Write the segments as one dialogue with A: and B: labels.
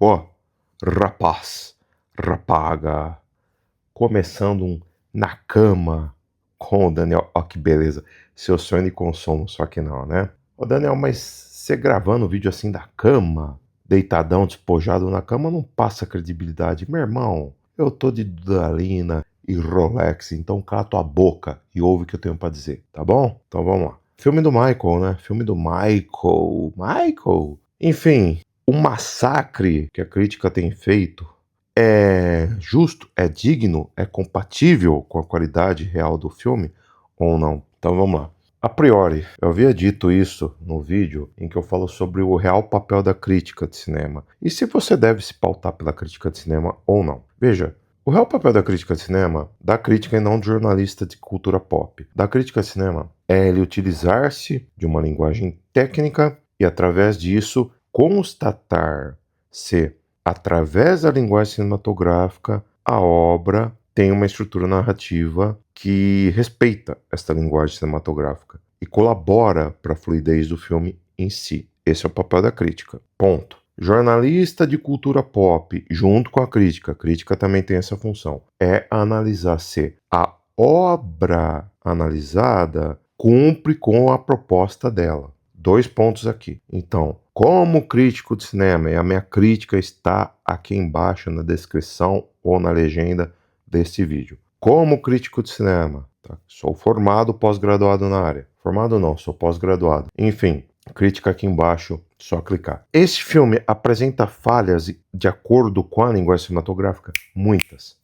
A: Ó, rapaz, rapaga, começando um Na Cama com o Daniel. Ó, que beleza, seu sonho de consumo, só que não, né? Ô Daniel, mas você gravando vídeo assim da cama, deitadão, despojado na cama, não passa credibilidade. Meu irmão, eu tô de Dudalina e Rolex, então cala tua boca e ouve o que eu tenho pra dizer, tá bom? Então vamos lá. Filme do Michael, né? Filme do Michael. Michael? Enfim, o massacre que a crítica tem feito é justo, é digno, é compatível com a qualidade real do filme ou não? Então vamos lá. A priori, eu havia dito isso no vídeo em que eu falo sobre o real papel da crítica de cinema e se você deve se pautar pela crítica de cinema ou não. Veja, o real papel da crítica de cinema, da crítica e não de jornalista de cultura pop, da crítica de cinema é ele utilizar-se de uma linguagem técnica e através disso constatar se, através da linguagem cinematográfica, a obra tem uma estrutura narrativa que respeita esta linguagem cinematográfica e colabora para a fluidez do filme em si. Esse é o papel da crítica. Ponto. Jornalista de cultura pop, junto com a crítica também tem essa função, é analisar se a obra analisada cumpre com a proposta dela. 2 pontos aqui. Então, como crítico de cinema, e a minha crítica está aqui embaixo na descrição ou na legenda desse vídeo. Como crítico de cinema, tá? Sou formado, pós-graduado na área. Formado não, sou pós-graduado. Enfim, crítica aqui embaixo, só clicar. Esse filme apresenta falhas de acordo com a linguagem cinematográfica? Muitas.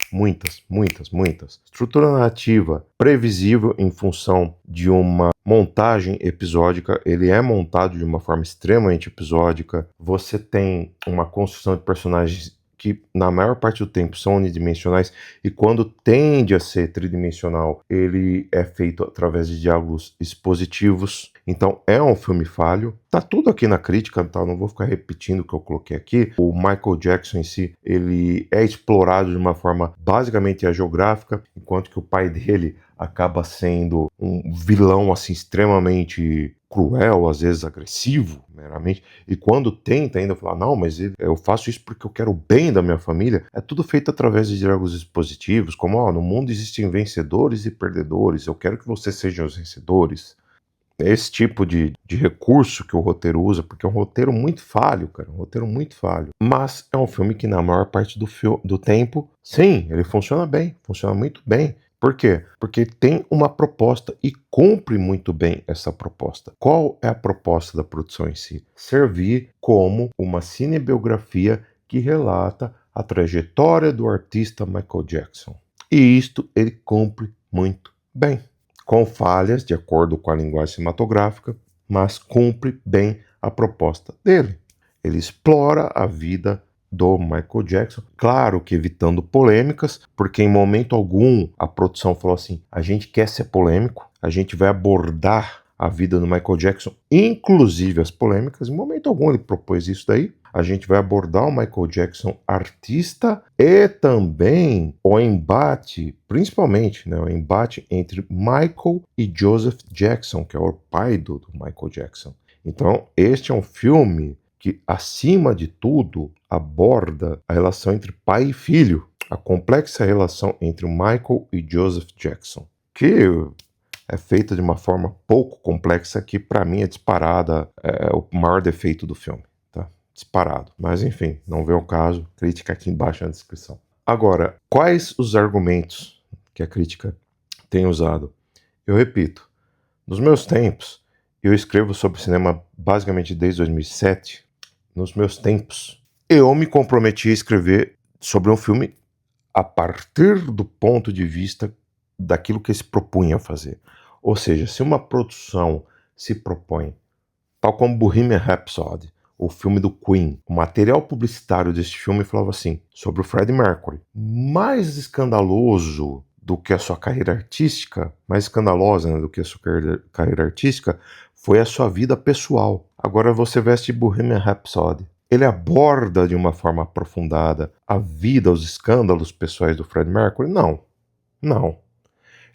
A: Estrutura narrativa previsível em função de uma montagem episódica, ele é montado de uma forma extremamente episódica. Você tem uma construção de personagens que na maior parte do tempo são unidimensionais e quando tende a ser tridimensional, ele é feito através de diálogos expositivos. Então é um filme falho. Tá tudo aqui na crítica, tá? Não vou ficar repetindo o que eu coloquei aqui. O Michael Jackson em si, ele é explorado de uma forma basicamente geográfica, enquanto que o pai dele acaba sendo um vilão assim extremamente cruel, às vezes agressivo, meramente, e quando tenta ainda falar, não, mas eu faço isso porque eu quero o bem da minha família, é tudo feito através de diálogos expositivos, como, ó, no mundo existem vencedores e perdedores, eu quero que vocês sejam os vencedores. É esse tipo de recurso que o roteiro usa, porque é um roteiro muito falho, cara, um roteiro muito falho. Mas é um filme que na maior parte do tempo, sim, ele funciona bem, funciona muito bem. Por quê? Porque tem uma proposta e cumpre muito bem essa proposta. Qual é a proposta da produção em si? Servir como uma cinebiografia que relata a trajetória do artista Michael Jackson. E isto ele cumpre muito bem, com falhas de acordo com a linguagem cinematográfica, mas cumpre bem a proposta dele. Ele explora a vida do Michael Jackson, claro que evitando polêmicas, porque em momento algum a produção falou assim, a gente quer ser polêmico, a gente vai abordar a vida do Michael Jackson, inclusive as polêmicas, em momento algum ele propôs isso daí, a gente vai abordar o Michael Jackson artista e também o embate, principalmente, né, o embate entre Michael e Joseph Jackson, que é o pai do Michael Jackson. Então, este é um filme que, acima de tudo, aborda a relação entre pai e filho, a complexa relação entre Michael e Joseph Jackson, que é feita de uma forma pouco complexa que, para mim, é disparada, é o maior defeito do filme, tá? Disparado. Mas, enfim, não vê o caso, crítica aqui embaixo na descrição. Agora, quais os argumentos que a crítica tem usado? Eu repito, nos meus tempos, eu escrevo sobre cinema basicamente desde 2007, nos meus tempos, eu me comprometi a escrever sobre um filme a partir do ponto de vista daquilo que se propunha a fazer. Ou seja, se uma produção se propõe, tal como Bohemian Rhapsody, o filme do Queen, o material publicitário deste filme falava assim, sobre o Freddie Mercury, mais escandaloso do que a sua carreira artística, mais escandalosa, né, do que a sua carreira artística, foi a sua vida pessoal. Agora você veste Bohemian Rhapsody. Ele aborda de uma forma aprofundada a vida, os escândalos pessoais do Freddie Mercury? Não.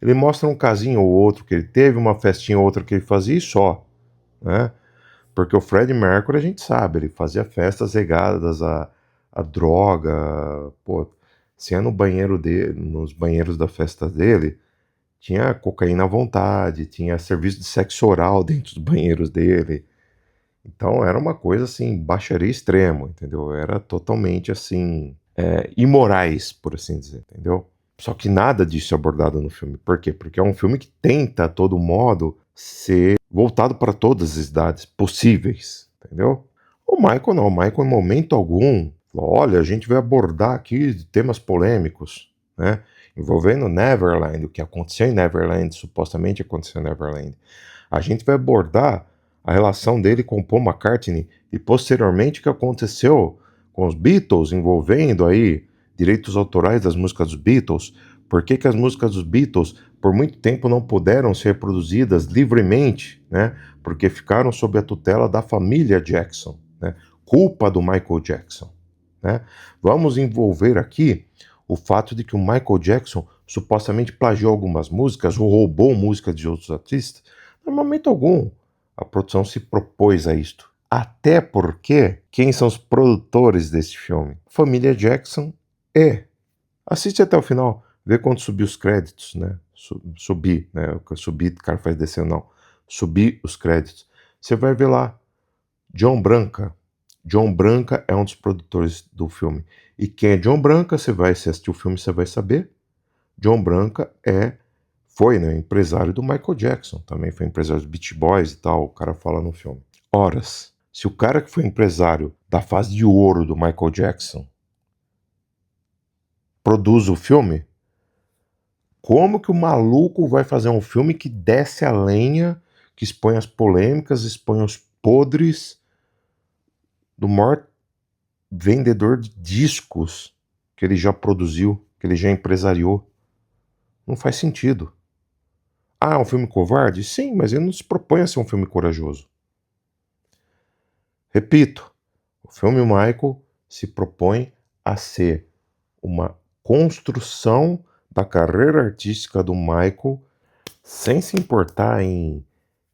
A: Ele mostra um casinho ou outro que ele teve, uma festinha ou outra que ele fazia e só, né? Porque o Freddie Mercury, a gente sabe, ele fazia festas regadas a a droga, pô, se é no banheiro dele, nos banheiros da festa dele, tinha cocaína à vontade, tinha serviço de sexo oral dentro dos banheiros dele. Então era uma coisa assim, baixaria extremo, entendeu? Era totalmente assim, imorais, por assim dizer, entendeu? Só que nada disso é abordado no filme. Por quê? Porque é um filme que tenta, a todo modo, ser voltado para todas as idades possíveis, entendeu? O Michael não, o Michael em momento algum, falou, olha, a gente vai abordar aqui temas polêmicos, né? Envolvendo Neverland, o que aconteceu em Neverland, supostamente aconteceu em Neverland. A gente vai abordar a relação dele com Paul McCartney e posteriormente o que aconteceu com os Beatles, envolvendo aí direitos autorais das músicas dos Beatles, por que as músicas dos Beatles por muito tempo não puderam ser reproduzidas livremente, né? Porque ficaram sob a tutela da família Jackson, né? Culpa do Michael Jackson, né? Vamos envolver aqui o fato de que o Michael Jackson supostamente plagiou algumas músicas ou roubou músicas de outros artistas. No momento algum, a produção se propôs a isto. Até porque, quem são os produtores desse filme? Família Jackson e... Assiste até o final, vê quando subir os créditos, né? Subir, né? Subir, o cara faz descer, não. Subir os créditos. Você vai ver lá, John Branca. John Branca é um dos produtores do filme. E quem é John Branca, você vai assistir o filme, você vai saber. John Branca foi, né, empresário do Michael Jackson, também foi empresário dos Beach Boys e tal, o cara fala no filme. Horas, se o cara que foi empresário da fase de ouro do Michael Jackson produz o filme, como que o maluco vai fazer um filme que desce a lenha, que expõe as polêmicas, expõe os podres do maior vendedor de discos que ele já produziu, que ele já empresariou? Não faz sentido. Ah, é um filme covarde? Sim, mas ele não se propõe a ser um filme corajoso. Repito, o filme Michael se propõe a ser uma construção da carreira artística do Michael, sem se importar em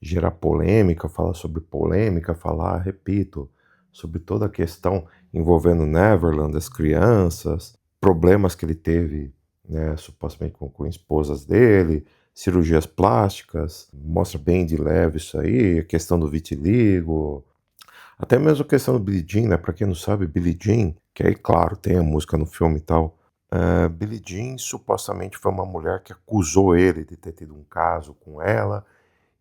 A: gerar polêmica, falar sobre polêmica, falar, repito, sobre toda a questão envolvendo Neverland, as crianças, problemas que ele teve, né, supostamente com esposas dele, cirurgias plásticas, mostra bem de leve isso aí, a questão do vitiligo, até mesmo a questão do Billie Jean, né? Pra quem não sabe, Billie Jean, que aí, claro, tem a música no filme e tal. Billie Jean supostamente foi uma mulher que acusou ele de ter tido um caso com ela,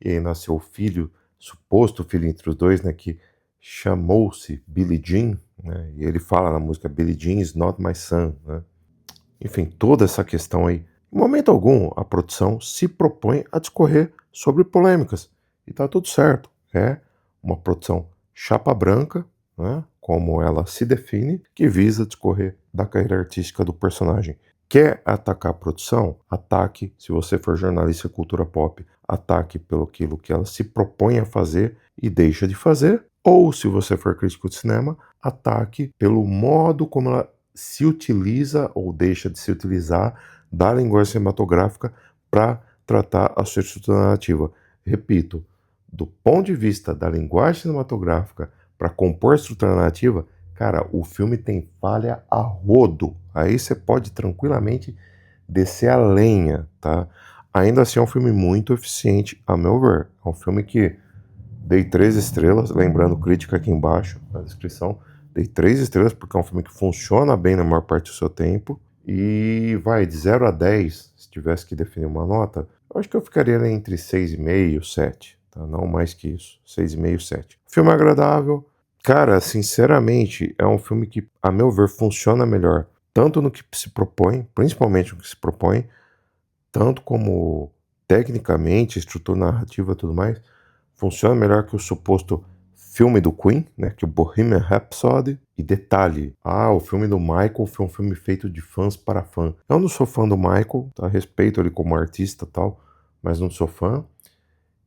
A: e aí nasceu o filho, suposto filho entre os dois, né? Que chamou-se Billie Jean, né? E ele fala na música Billie Jean is not my son, né? Enfim, toda essa questão aí. Em momento algum, a produção se propõe a discorrer sobre polêmicas. E tá tudo certo. É uma produção chapa branca, né, como ela se define, que visa discorrer da carreira artística do personagem. Quer atacar a produção? Ataque, se você for jornalista de cultura pop, ataque pelo aquilo que ela se propõe a fazer e deixa de fazer. Ou, se você for crítico de cinema, ataque pelo modo como ela se utiliza ou deixa de se utilizar da linguagem cinematográfica para tratar a sua estrutura narrativa. Repito, do ponto de vista da linguagem cinematográfica para compor a estrutura narrativa, cara, o filme tem falha a rodo. Aí você pode tranquilamente descer a lenha, tá? Ainda assim é um filme muito eficiente, a meu ver. É um filme que dei 3 estrelas, lembrando, crítica aqui embaixo na descrição. Dei 3 estrelas porque é um filme que funciona bem na maior parte do seu tempo. E vai, de 0 a 10, se tivesse que definir uma nota, eu acho que eu ficaria ali entre 6,5 e 7, tá? Não mais que isso, 6,5 e 7. O filme é agradável. Cara, sinceramente, é um filme que, a meu ver, funciona melhor, tanto no que se propõe, principalmente no que se propõe, tanto como tecnicamente, estrutura narrativa e tudo mais, funciona melhor que o suposto filme do Queen, né, que é o Bohemian Rhapsody. E detalhe, o filme do Michael foi um filme feito de fãs para fã. Eu não sou fã do Michael, tá? Respeito ele como artista e tal, mas não sou fã.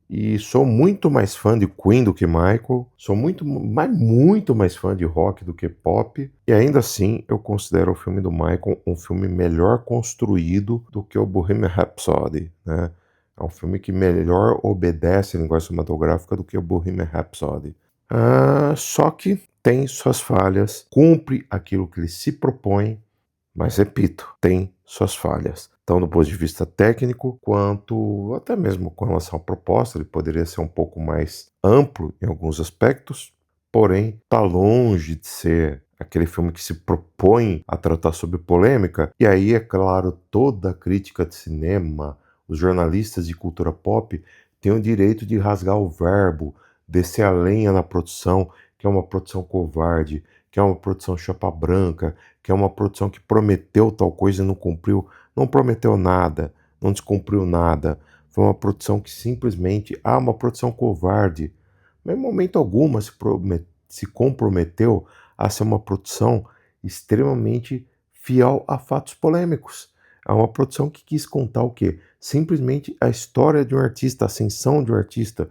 A: E sou muito mais fã de Queen do que Michael. Sou muito mais fã de rock do que pop. E ainda assim, eu considero o filme do Michael um filme melhor construído do que o Bohemian Rhapsody, né? É um filme que melhor obedece a linguagem cinematográfica do que o Bohemian Rhapsody. Só que tem suas falhas, cumpre aquilo que ele se propõe, mas repito, tem suas falhas. Então, do ponto de vista técnico, quanto até mesmo com relação à proposta, ele poderia ser um pouco mais amplo em alguns aspectos, porém, está longe de ser aquele filme que se propõe a tratar sobre polêmica. E aí, é claro, toda a crítica de cinema, os jornalistas de cultura pop têm o direito de rasgar o verbo, descer a lenha na produção, que é uma produção covarde, que é uma produção chapa branca, que é uma produção que prometeu tal coisa e não cumpriu, não prometeu nada, não descumpriu nada. Foi uma produção que simplesmente, uma produção covarde. Mas em momento algum se comprometeu a ser uma produção extremamente fiel a fatos polêmicos. É uma produção que quis contar o quê? Simplesmente a história de um artista, a ascensão de um artista.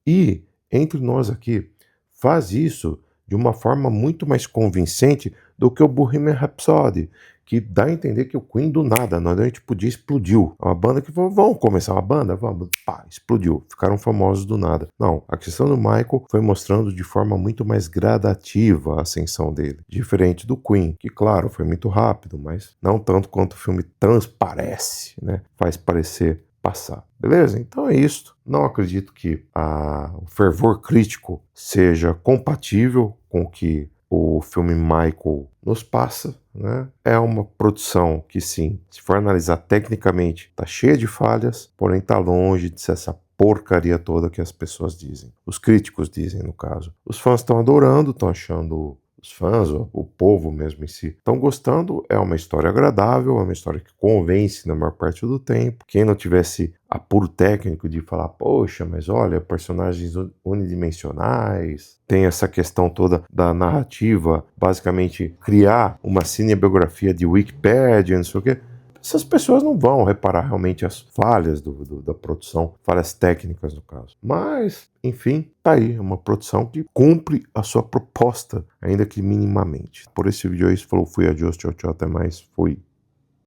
A: E, entre nós aqui, faz isso de uma forma muito mais convincente do que o Bohemian Rhapsody, que dá a entender que o Queen do nada, na noite podia explodiu. É uma banda que falou, vamos começar uma banda? Vamos. Pá, explodiu. Ficaram famosos do nada. Não, a questão do Michael foi mostrando de forma muito mais gradativa a ascensão dele. Diferente do Queen, que claro, foi muito rápido, mas não tanto quanto o filme transparece, né? Faz parecer passar. Beleza? Então é isso. Não acredito que o fervor crítico seja compatível com o que o filme Michael nos passa, né? É uma produção que, sim, se for analisar tecnicamente, tá cheia de falhas, porém tá longe de ser essa porcaria toda que as pessoas dizem. Os críticos dizem, no caso. Os fãs estão adorando, estão achando os fãs, o povo mesmo em si, estão gostando. É uma história agradável, é uma história que convence na maior parte do tempo. Quem não tivesse apuro técnico de falar, poxa, mas olha, personagens unidimensionais, tem essa questão toda da narrativa, basicamente criar uma cinebiografia de Wikipedia, não sei o quê. Essas pessoas não vão reparar realmente as falhas da produção, falhas técnicas no caso. Mas, enfim, tá aí, uma produção que cumpre a sua proposta, ainda que minimamente. Por esse vídeo é isso, falou, fui, adiós, tchau, tchau, até mais, fui.